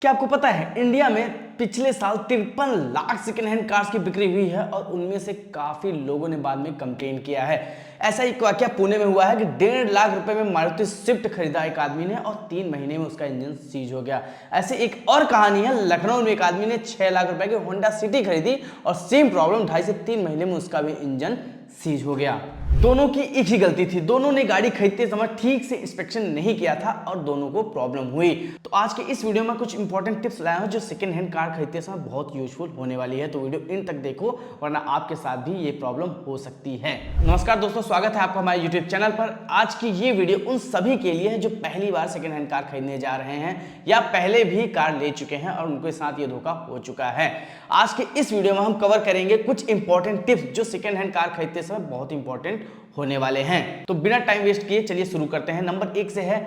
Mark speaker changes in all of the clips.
Speaker 1: क्या आपको पता है इंडिया में पिछले साल 53 लाख सेकेंड हैंड कार्स की बिक्री हुई है और उनमें से काफी लोगों ने बाद में कंप्लेन किया है। ऐसा एक वाकया पुणे में हुआ है कि 1.5 लाख रुपए में मारुति स्विफ्ट खरीदा एक आदमी ने और 3 महीने में उसका इंजन सीज हो गया। ऐसे एक और कहानी है, लखनऊ में एक आदमी ने 6 लाख रुपए की होंडा सिटी खरीदी और सेम प्रॉब्लम 2.5 से 3 महीने में उसका भी इंजन सीज हो गया। दोनों की एक ही गलती थी, दोनों ने गाड़ी खरीदते समय ठीक से इंस्पेक्शन नहीं किया था और दोनों को प्रॉब्लम हुई। तो आज के इस वीडियो में कुछ इंपॉर्टेंट टिप्स लाया हूं जो सेकंड हैंड कार खरीदते समय बहुत यूजफुल होने वाली है। तो वीडियो इन तक देखो वरना आपके साथ भी ये प्रॉब्लम हो सकती है। नमस्कार दोस्तों, स्वागत है आपका हमारे यूट्यूब चैनल पर। आज की ये वीडियो उन सभी के लिए है जो पहली बार सेकंड हैंड कार खरीदने जा रहे हैं या पहले भी कार ले चुके हैं और उनके साथ ये धोखा हो चुका है। आज के इस वीडियो में हम कवर करेंगे कुछ इंपॉर्टेंट टिप्स जो सेकंड हैंड कार खरीदते समय बहुत इंपॉर्टेंट होने वाले हैं। तो बिना टाइम वेस्ट किए चलिए शुरू करते हैं। नंबर 1 से है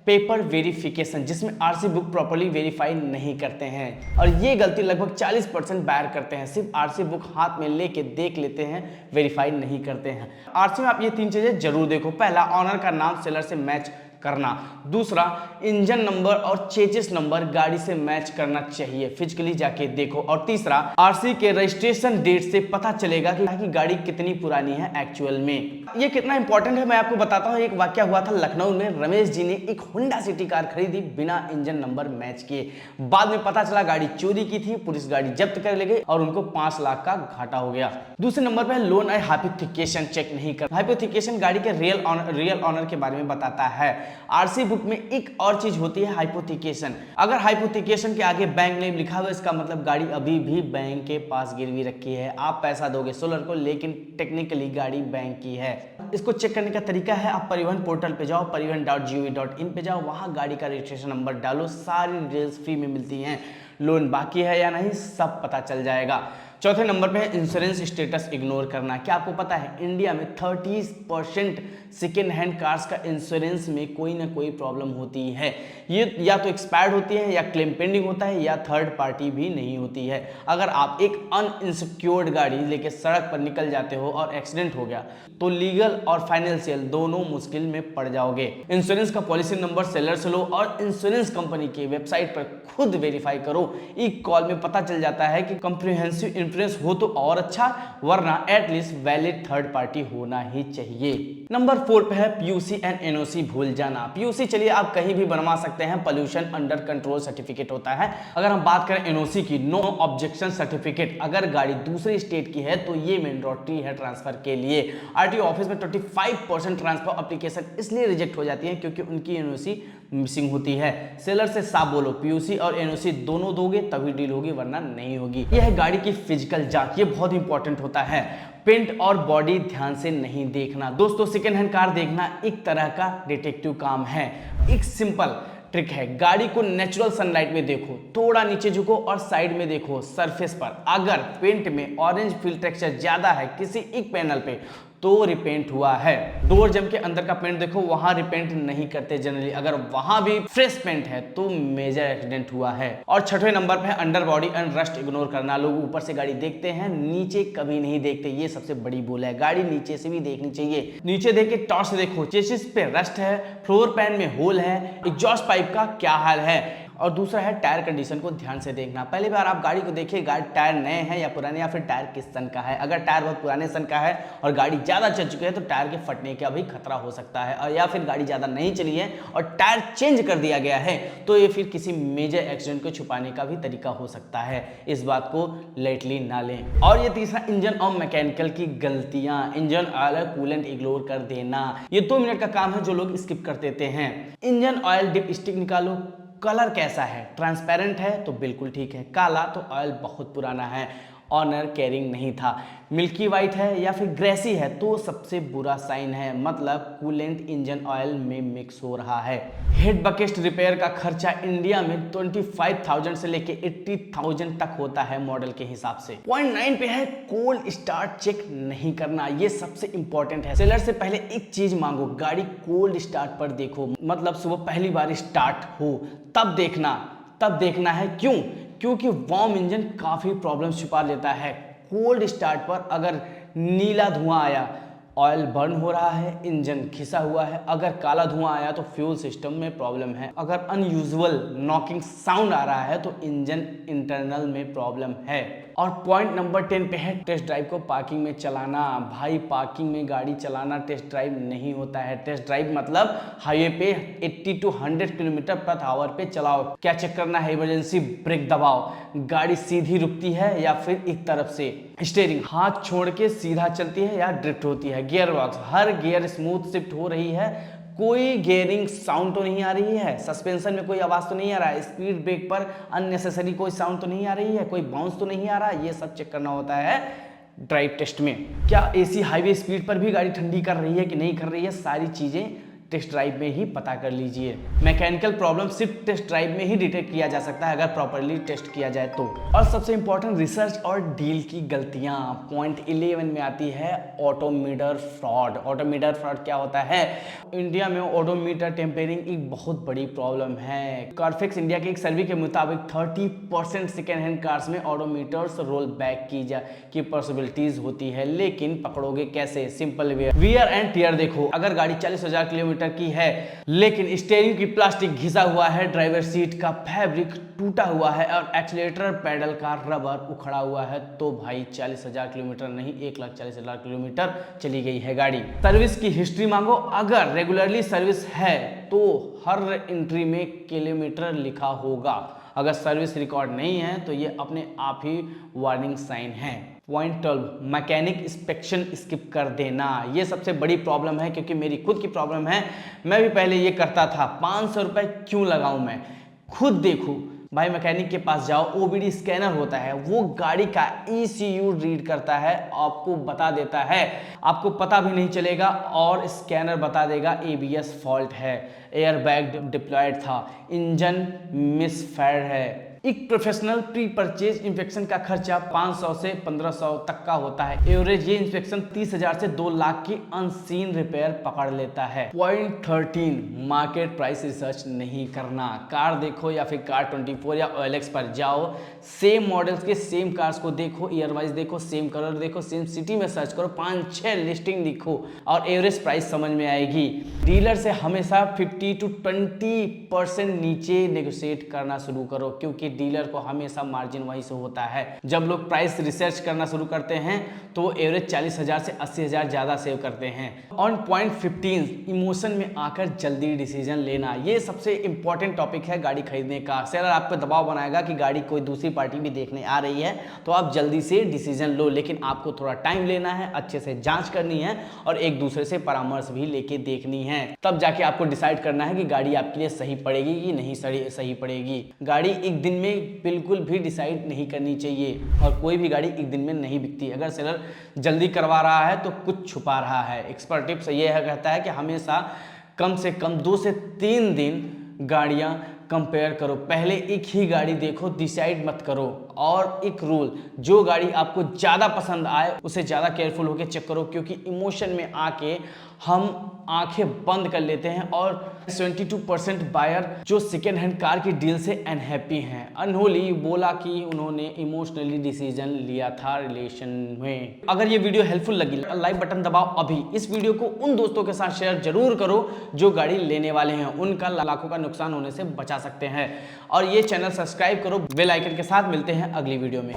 Speaker 1: पेपर वेरिफिकेशन, जिसमें आरसी बुक प्रॉपर्ली वेरीफाई नहीं करते हैं और ये गलती लगभग 40% बायर करते हैं। सिर्फ आरसी बुक हाथ में लेके देख लेते हैं, वेरीफाई नहीं करते हैं। आरसी में आप ये 3 चीजें जरूर देखो। पहला, ऑनर का नाम सेलर से मैच करना। दूसरा, इंजन नंबर और चेसिस नंबर गाड़ी से मैच करना चाहिए, फिजिकली जाके देखो। और तीसरा, आरसी के रजिस्ट्रेशन डेट से पता चलेगा कि गाड़ी कितनी पुरानी है एक्चुअल में। ये कितना इंपॉर्टेंट है मैं आपको बताता हूँ। एक वाकया हुआ था लखनऊ में। रमेश जी ने एक होंडा सिटी कार खरीदी बिना इंजन नंबर मैच किए। बाद में पता चला गाड़ी चोरी की थी, पुलिस गाड़ी जब्त कर ले गई और उनको 5 लाख का घाटा हो गया। दूसरे नंबर पर लोन और हाइपोथेकेशन चेक नहीं कर। हाइपोथेकेशन गाड़ी के रियल ऑनर के बारे में बताता है। आरसी बुक में एक और चीज होती है हाइपोथेकेशन। अगर हाइपोथेकेशन के आगे बैंक नेम लिखा हुआ है, इसका मतलब गाड़ी अभी भी बैंक के पास गिरवी रखी है। आप पैसा दोगे सेलर को, लेकिन टेक्निकली गाड़ी बैंक की है। इसको चेक करने का तरीका है, आप परिवहन पोर्टल पे जाओ, परिवहन.gov.in पे जाओ, वहां गाड़ी का रजिस्ट्रेशन नंबर डालो, सारी डिटेल्स फ्री में मिलती हैं। लोन बाकी है या नहीं सब पता चल जाएगा। चौथे नंबर पे है इंश्योरेंस स्टेटस इग्नोर करना। क्या आपको पता है इंडिया में 30% सेकेंड हैंड कार्स का इंश्योरेंस में कोई ना कोई प्रॉब्लम होती है। ये या तो एक्सपायर्ड होती है या क्लेम पेंडिंग होता है या थर्ड पार्टी भी नहीं होती है। अगर आप एक अनइंसिक्योर्ड गाड़ी लेके सड़क पर निकल जाते हो और एक्सीडेंट हो गया तो लीगल और फाइनेंशियल दोनों मुश्किल में पड़ जाओगे। इंश्योरेंस का पॉलिसी नंबर सेलर से लो और इंश्योरेंस कंपनी की वेबसाइट पर खुद वेरीफाई करो। एक कॉल में पता चल जाता है कि कॉम्प्रिहेंसिव इंश्योरेंस हो तो और अच्छा, वरना एटलीस्ट वैलिड थर्ड पार्टी होना ही चाहिए। नंबर 4 पे है पीयूसी एंड एनओसी भूल जाना। पीयूसी चलिए आप कहीं भी बनवा सकते हैं, पोल्यूशन अंडर कंट्रोल सर्टिफिकेट होता है। अगर हम बात करें एनओसी की, नो ऑब्जेक्शन सर्टिफिकेट, अगर गाड़ी दूसरे स्टेट की है तो ये मैंडेटरी है ट्रांसफर के लिए। आरटीओ ऑफिस में 25% ट्रांसफर एप्लीकेशन इसलिए रिजेक्ट हो जाती है क्योंकि उनकी एनओसी मिसिंग होती है। सेलर से साफ बोलो, पीयूसी और एनओसी दोनों दोगे तभी डील होगी, वरना नहीं होगी। यह है गाड़ी की फिजिकल जांच, ये बहुत इंपॉर्टेंट होता है। पेंट और बॉडी ध्यान से नहीं देखना। दोस्तों सेकेंड हैंड कार देखना एक तरह का डिटेक्टिव काम है। एक सिंपल ट्रिक है, गाड़ी को नेचुरल सनलाइट में देखो, थोड़ा नीचे झुको और साइड में देखो सरफेस पर। अगर पेंट में ऑरेंज फिल टेक्सचर ज्यादा है किसी एक पैनल पे तो रिपेंट हुआ है। डोर जम के अंदर का पेंट देखो, वहां रिपेंट नहीं करते जनरली। अगर वहां भी फ्रेश पेंट है तो मेजर एक्सीडेंट हुआ है। और छठवें नंबर पे है under body and rust ignore करना। लोग ऊपर से गाड़ी देखते हैं, नीचे कभी नहीं देखते, ये सबसे बड़ी भूल है। गाड़ी नीचे से भी देखनी चाहिए। नीचे देख के टॉर्च से देखो, चेसिस पे रस्ट है, फ्लोर पैन में होल है, एग्जॉस्ट पाइप का क्या हाल है। और दूसरा है टायर कंडीशन को ध्यान से देखना। पहली बार आप गाड़ी को देखिए, गाड़ी टायर नए हैं या पुराने, या फिर टायर किस सन का है। अगर टायर बहुत पुराने सन का है और गाड़ी ज़्यादा चल चुकी है तो टायर के फटने का भी खतरा हो सकता है। और या फिर गाड़ी ज़्यादा नहीं चली है और टायर चेंज कर दिया गया है तो ये फिर किसी मेजर एक्सीडेंट को छुपाने का भी तरीका हो सकता है। इस बात को लाइटली ना लें। और ये तीसरा, इंजन और मैकेनिकल की गलतियाँ। इंजन ऑयल कूलेंट इग्नोर कर देना, ये 2 मिनट का काम है जो लोग स्किप कर देते हैं। इंजन ऑयल डिप स्टिक निकालो, कलर कैसा है, ट्रांसपेरेंट है तो बिल्कुल ठीक है, काला तो ऑयल बहुत पुराना है, ऑनर कैरिंग नहीं था। मिल्की वाइट है या फिर ग्रेसी है तो सबसे बुरा साइन है, मतलब कूलेंट इंजन ऑयल में मिक्स हो रहा है। हेड बकेट रिपेयर का खर्चा इंडिया में 25,000 से लेके 80,000 तक होता है मॉडल के हिसाब से। पॉइंट 9 पे है कोल्ड स्टार्ट चेक नहीं करना, ये सबसे इंपॉर्टेंट है। सेलर से पहले एक चीज मांगो, गाड़ी कोल्ड स्टार्ट पर देखो, मतलब सुबह पहली बार स्टार्ट हो तब देखना है। क्यों? क्योंकि वार्म इंजन काफी प्रॉब्लम छुपा लेता है। कोल्ड स्टार्ट पर अगर नीला धुआं आया ऑयल बर्न हो रहा है, इंजन घिसा हुआ है, अगर काला धुआं आया तो फ्यूल सिस्टम में प्रॉब्लम है, अगर अनयूजुअल नॉकिंग साउंड आ रहा है तो इंजन इंटरनल में प्रॉब्लम है। और पॉइंट नंबर 10 पे है टेस्ट ड्राइव को पार्किंग में चलाना। भाई पार्किंग में गाड़ी चलाना टेस्ट ड्राइव नहीं होता है। टेस्ट ड्राइव मतलब हाईवे पे 80 to 100 किलोमीटर पर आवर पे चलाओ। क्या चेक करना है? इमरजेंसी ब्रेक दबाओ, गाड़ी सीधी रुकती है या फिर एक तरफ से, स्टीयरिंग हाथ छोड़ के सीधा चलती है या ड्रिफ्ट होती है, गियर बॉक्स हर गियर स्मूथ शिफ्ट हो रही है, कोई गियरिंग साउंड तो नहीं आ रही है, सस्पेंशन में कोई आवाज तो नहीं आ रहा है, स्पीड ब्रेक पर अननेसेसरी कोई साउंड तो नहीं आ रही है, कोई बाउंस तो नहीं आ रहा है। ये सब चेक करना होता है ड्राइव टेस्ट में। क्या एसी हाईवे स्पीड पर भी गाड़ी ठंडी कर रही है कि नहीं कर रही है, सारी चीजें टेस्ट ड्राइव में ही पता कर लीजिए। मैकेनिकल प्रॉब्लम सिर्फ टेस्ट ड्राइव में ही डिटेक्ट किया जा सकता है अगर प्रॉपर्ली टेस्ट किया जाए तो। और सबसे इंपॉर्टेंट रिसर्च और डील की गलतियां, पॉइंट 11 में आती है ऑडोमीटर फ्रॉड। ऑडोमीटर फ्रॉड क्या होता है? इंडिया में ऑडोमीटर टेम्परिंग एक बहुत बड़ी प्रॉब्लम है। कारफैक्स इंडिया के एक सर्वे के मुताबिक 30% सेकेंड हैंड कार्स में ऑडोमीटर्स रोल बैक की पॉसिबिलिटीज होती है, लेकिन पकड़ोगे कैसे? सिंपल वियर एंड टियर देखो। अगर गाड़ी 40,000 किलोमीटर की है लेकिन स्टीयरिंग की प्लास्टिक घिसा हुआ है, ड्राइवर सीट का फैब्रिक टूटा हुआ है और एक्सीलरेटर पैडल का रबर उखड़ा हुआ है, तो भाई 40,000 किलोमीटर नहीं 1,40,000 किलोमीटर चली गई है गाड़ी। सर्विस की हिस्ट्री मांगो। अगर रेगुलरली सर्विस है तो हर एंट्री में किलोमीटर लिखा होगा। अगर सर्विस रिकॉर्ड नहीं है तो ये अपने आप ही वार्निंग साइन है। पॉइंट 12 मैकेनिक इंस्पेक्शन स्किप कर देना। ये सबसे बड़ी प्रॉब्लम है, क्योंकि मेरी खुद की प्रॉब्लम है। मैं भी पहले ये करता था, 500 रुपए क्यों लगाऊं मैं, खुद देखो भाई। मैकेनिक के पास जाओ, ओबीडी स्कैनर होता है, वो गाड़ी का ECU रीड करता है, आपको बता देता है, आपको पता भी नहीं चलेगा और स्कैनर बता देगा ABS फॉल्ट है, एयर बैग डिप्लॉयड था, इंजन मिसफायर है। एक प्रोफेशनल प्री परचेज इंस्पेक्शन का खर्चा 500 से 1500 तक का होता है। एवरेज ये इंस्पेक्शन 30,000 से 2 लाख की अनसीन रिपेयर पकड़ लेता है। पॉइंट 13 मार्केट प्राइस रिसर्च नहीं करना। कार देखो या फिर कार 24 या OLX पर जाओ, सेम मॉडल्स के सेम कार्स को देखो, ईयर वाइज देखो, सेम कलर देखो, सेम सिटी में सर्च करो, 5-6 लिस्टिंग दिखो और एवरेज प्राइस समझ में आएगी। डीलर से हमेशा 50 to 20% नीचे नेगोशिएट करना शुरू करो, क्योंकि डीलर को हमेशा मार्जिन वहीं से होता है। जब लोग प्राइस रिसर्च करना शुरू करते हैं तो एवरेज 40,000 से 80,000 ज्यादा सेव करते हैं। ऑन पॉइंट 15 इमोशन में आकर जल्दी डिसीजन लेना। ये सबसे इंपॉर्टेंट टॉपिक है गाड़ी खरीदने का। सेलर आप पे दबाव बनाएगा कि गाड़ी कोई दूसरी पार्टी भी देखने आ रही है तो आप जल्दी से डिसीजन लो, लेकिन आपको थोड़ा टाइम लेना है, अच्छे से जांच करनी है और एक दूसरे से परामर्श भी लेके देखनी है। तब जाके आपको डिसाइड करना है कि गाड़ी आपके लिए सही पड़ेगी कि नहीं सही पड़ेगी। गाड़ी एक दिन में बिल्कुल भी डिसाइड नहीं करनी चाहिए और कोई भी गाड़ी एक दिन में नहीं बिकती। अगर सेलर जल्दी करवा रहा है तो कुछ छुपा रहा है। एक्सपर्ट टिप्स ये कहता है कि हमेशा कम से कम 2 से 3 दिन गाड़ियां कंपेयर करो। पहले एक ही गाड़ी देखो, डिसाइड मत करो। और एक रूल, जो गाड़ी आपको ज़्यादा पसंद आए उसे ज़्यादा केयरफुल होकर चेक करो, क्योंकि इमोशन में आके हम आंखें बंद कर लेते हैं। और 72% बायर जो सेकेंड हैंड कार की डील से अनहैप्पी हैं। अनहोली बोला कि उन्होंने इमोशनली डिसीजन लिया था रिलेशन में। अगर ये वीडियो हेल्पफुल लगी, लाइक बटन दबाओ अभी। इस वीडियो को उन दोस्तों के साथ शेयर जरूर करो जो गाड़ी लेने वाले हैं, उनका लाखों का नुकसान होने से बचा सकते हैं। और ये चैनल सब्सक्राइब करो बेल आइकन के साथ। मिलते हैं अगली वीडियो में।